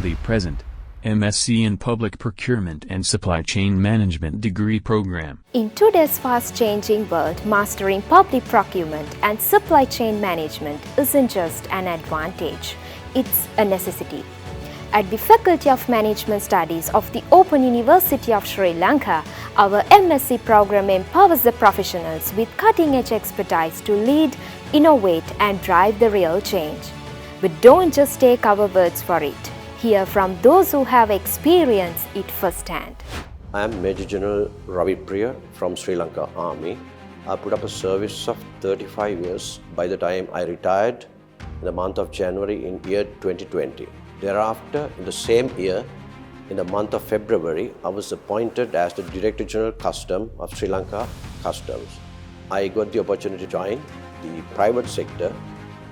proudly present MSc in Public Procurement and Supply Chain Management degree program. In today's fast-changing world, mastering public procurement and supply chain management isn't just an advantage, it's a necessity. At the Faculty of Management Studies of the Open University of Sri Lanka, our MSc program empowers the professionals with cutting-edge expertise to lead, innovate and drive the real change. But don't just take our words for it. Hear from those who have experienced it firsthand. I am Major General 𝗣𝗏𝗂𝗏 from Sri Lanka Army. I put up a service of 35 years by the time I retired in the month of January in year 2020. Thereafter, in the same year, in the month of February, I was appointed as the Director General Custom of Sri Lanka Customs. I got the opportunity to join the private sector,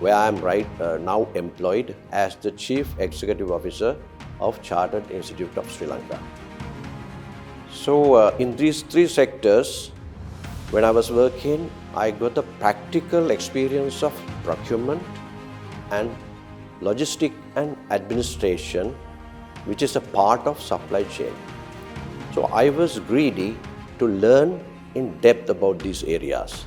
where I am now employed as the Chief Executive Officer of Chartered Institute of Sri Lanka. So in these three sectors, when I was working, I got the practical experience of procurement and logistic and administration, which is a part of supply chain. So I was greedy to learn in depth about these areas.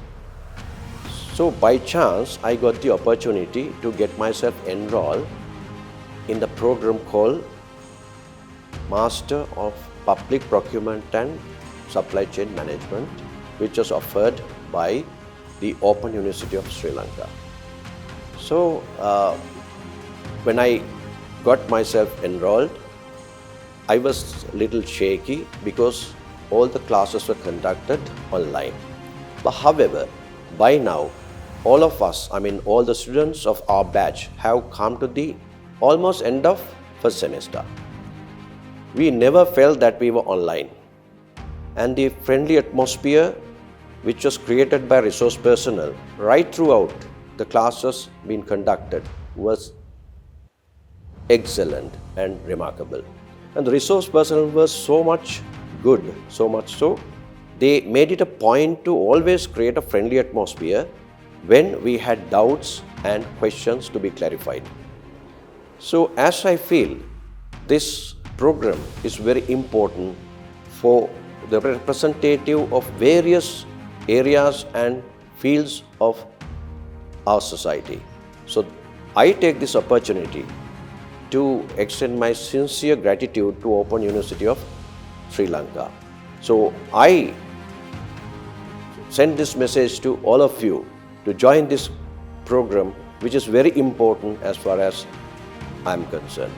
So by chance, I got the opportunity to get myself enrolled in the program called Master of Public Procurement and Supply Chain Management, which was offered by the Open University of Sri Lanka. So when I got myself enrolled, I was a little shaky because all the classes were conducted online. But however, by now, all of us, all the students of our batch have come to the almost end of first semester. We never felt that we were online. And the friendly atmosphere which was created by resource personnel right throughout the classes being conducted was excellent and remarkable. And the resource personnel was so much good, so much so, they made it a point to always create a friendly atmosphere when we had doubts and questions to be clarified. So as I feel, this program is very important for the representative of various areas and fields of our society. So I take this opportunity to extend my sincere gratitude to Open University of Sri Lanka. So I send this message to all of you to join this program, which is very important as far as I am concerned.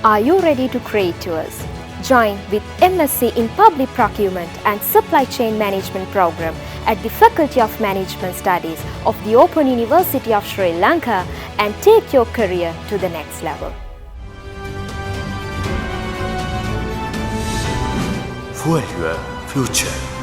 Are you ready to create tours? Join with MSc in Public Procurement and Supply Chain Management program at the Faculty of Management Studies of the Open University of Sri Lanka and take your career to the next level. For your future.